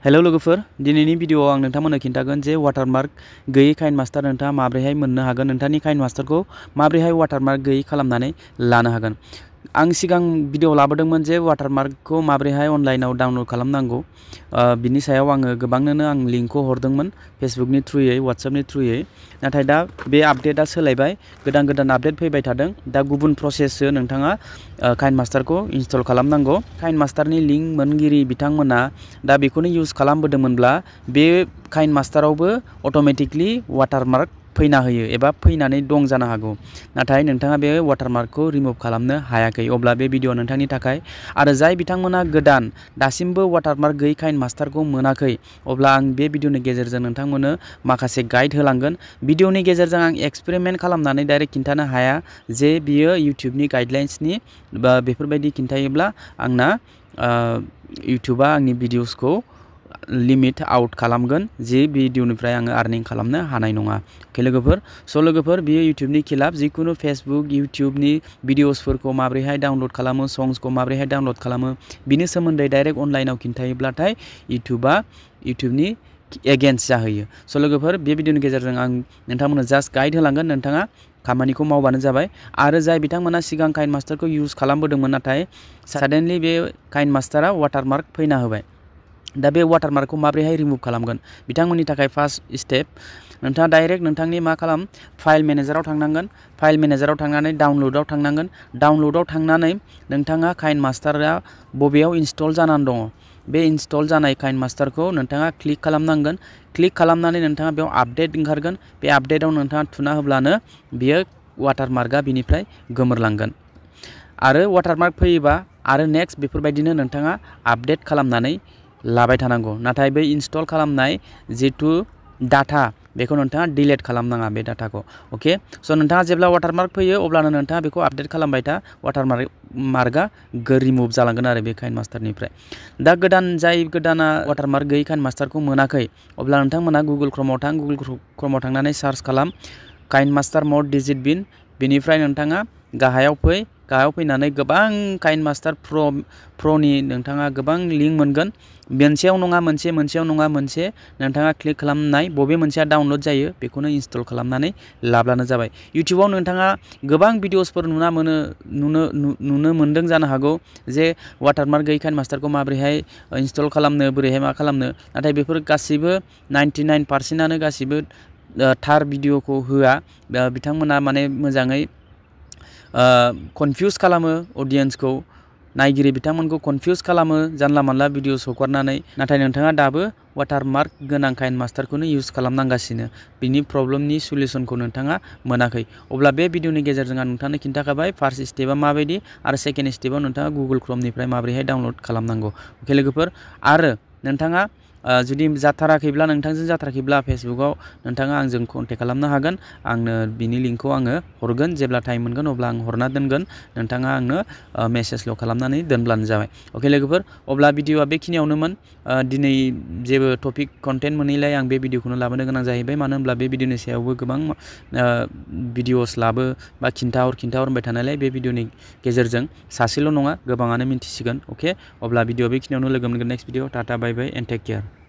Hello लोगोफोर दिनैनि भिडिअआव आं नोंथांमोननो खिन्थागोन जे वाटारमार्क गैयै काइन मास्टार नोंथाङा माबोरैहाय मोननो हागोन नोंथांनि काइन मास्टारखौ माबोरैहाय वाटारमार्क गैयै खालामनानै लानो हागोन। आं सिगां भिडिअ लाबोदोंमोन जे वाटारमार्कखौ माबोरैहाय अनलाइनाव डाउनलड खालामनांगौ बिनि सायाव आङो गोबांनो आं लिंकखौ हरदोंमोन फेसबुकनि थ्रुयै वाट्सएपनि थ्रुयै नाथाय दा बे आपडेटआ सोलायबाय गोदान आपडेट फैबाय थादों दा गुबुन प्रसेससो नोंथाङा काइन मास्टारखौ इनस्टल खालामनांगौ। काइन मास्टारनि लिंक मोनगिरि बिथांमोना दा बेखौनो इउज खालामबोदोंमोनब्ला बे काइन मास्टारावबो अट'मेटिकलि वाटारमार्क फैना होयो एबा फैनानै दं जानो हागौ नाथाय नोंथाङा बे वाटारमार्कखौ रिमुभ खालामनो हायाखै अब्ला बे भिडिअ नोंथांनि थाखाय आरो जाय बिथांमोना गोदान दासिमबो वाटारमार्क गैयै काइन मास्टारखौ मोनाखै अब्ला आं बे भिडिअनि गेजेरजों नोंथांमोननो माखासे गाइड होलांगोन। भिडिअनि गेजेरजों आं एक्सपेरिमेन्ट खालामनानै डाइरेक्ट खिन्थानो हाया जे बियो इउटिउबनि गाइडलाइन्सनि बा बेफोरबायदि खिन्थायोब्ला आंना इउटिउबा आंनि भिडिअसखौ लिमिट आउट खालामगोन जि भिडिअनिफ्राय आङो आर्निं खालामनो हानाय नङा। अके लोगोफोर बियो इउटिउबनि खिलाफ जिखुनु फेसबुक इउटिउबनि भिडिअसफोरखौ माबोरैहाय डाउनलड खालामो संग्सखौ माबोरैहाय डाउनलड खालामो बिनि सोमोन्दै डाइरेक्ट अनलाइनाव खिन्थायोब्लाथाय इउटिउबनि एगेन्स्ट जाहैयो। लोगोफोर बे भिडिअनि गेजेरजों आं नोंथांमोननो जास्ट गाइड होलांगोन नोंथाङा खामानिखौ मावबानो जाबाय आरो जाय बिथांमोना सिगां काइन मास्टारखौ इउज खालामबोदोंमोन नाथाय साडेनलि बे काइन मास्टारा वाटारमार्क फैना होबाय दा बे वाटारमार्कखौ माबोरैहाय रिमुभ खालामगोन बिथांमोननि थाखाय फार्स्ट स्टेप नोंथाङा डाइरेक्ट नोंथांनि मा खालाम फाइल मेनेजाराव थांनांगोन फाइल मेनेजाराव थांनानै डाउनलडआव थांनांगोन डाउनलडआव थांनानै नोंथाङा काइन मास्टारा बबेयाव इनस्टल जानानै दङ बे इनस्टल जानाय काइन मास्टारखौ नोंथाङा क्लिक खालामनांगोन क्लिक खालामनानै नोंथाङा बेयाव आपडेट ओंखारगोन बे आपडेटआव नोंथाङा थुना होब्लानो बियो वाटारमार्कआ बिनिफ्राय गोमोरलांगोन आरो वाटारमार्क फैयोबा आरो नेक्स्ट बेफोरबायदिनो नोंथाङा आपडेट खालामनानै लाबाय थानांगौ नाथाय बै इनस्टल खालामनाय जिथु डाटा बेखौ नोंथाङा डिलीट खालामनाङा बे डाटाखौ। अके नोंथाङा जेब्ला वाटारमार्क फैयो अब्लानो नोंथाङा बेखौ आपडेट खालामबाय था वाटारमार्कआ रिमुभ जालांगोन आरो बे काइन मास्टारनिफ्राय। दा जाय गोदाना वाटारमार्क गैयै काइन मास्टारखौ मोनाखै अब्ला नोंथांमोना गुगल क्रमाव थांनानै सार्च खालाम काइन मास्टार मड डिजिट बिन बेनिफ्राय नोंथाङा गाहायाव फैनानै गोबां काइन मास्टार प्र'नि नोंथाङा गोबां लिंक मोनगोन मोनसेयाव नङा मोनसे नोंथाङा क्लिक खालामनाय बबे मोनसेया डाउनलड जायो बेखौनो इनस्टल खालामनानै लाब्लानो जाबाय। इउटिउबाव नोंथाङा गोबां भिडिअसफोर नुनो मोनदों जानो हागौ जे वाटारमार्क गैयै काइन मास्टारखौ माबोरैहाय इनस्टल खालामनो बोरैहाय मा खालामनो नाथाय बेफोर गासैबो 99% गासैबो थार भिडिअखौ होआ बिथांमोना माने मोजाङै कनफिउस खालामो अडियेन्सखौ नायगिरि बिथांमोनखौ कनफिउस खालामो जानला मानला भिडिअस हगारनानै नाथाय नोंथाङा दाबो वाटारमार्क गोनां काइन मास्टारखौनो इउज खालामनांगासिनो बिनि प्रब्लेमनि सलिउसनखौ नोंथाङा मोनाखै अब्ला बे भिडिअनि गेजेरजों आं नोंथांनो खिन्थाखाबाय फार्स्ट स्टेपआ माबायदि आरो सेकेन्ड स्टेपआव नोंथाङा गुगल क्रमनिफ्राय माबोरैहाय डाउनलड खालामनांगौ। अके लोगोफोर आरो नोंथाङा जुदि नोंथांजों जाथाराखैब्ला फेसबुकाव नोंथाङा आंजों कन्टेक्ट खालामनो हागोन आंनो बिनि लिंकखौ आङो हरगोन जेब्ला टाइम मोनगोन अब्ला आं हरना दोनगोन नोंथाङा आंनो मेसेजल' खालामनानै दोनब्लानो जाबाय। अके लोगोफोर अब्ला भिडिअआ बेखिनियावनोमोन दिनै जेबो टपिक कन्टेन्ट मोनैलाय आं बे भिडिअखौनो लाबोनो गोनां जाहैबाय मानो होनब्ला बे भिडिअनि सायावबो गोबां भिडिअस बा खिन्थाहर होनबाय थानायलाय बे भिडिअनि गेजेरजों सासेल' नङा गोबाङानो मिन्थिसिगोन। अके अब्ला भिडिअ बेखिनियावनो लोगो मोनगोन next video tata bye bye and take care.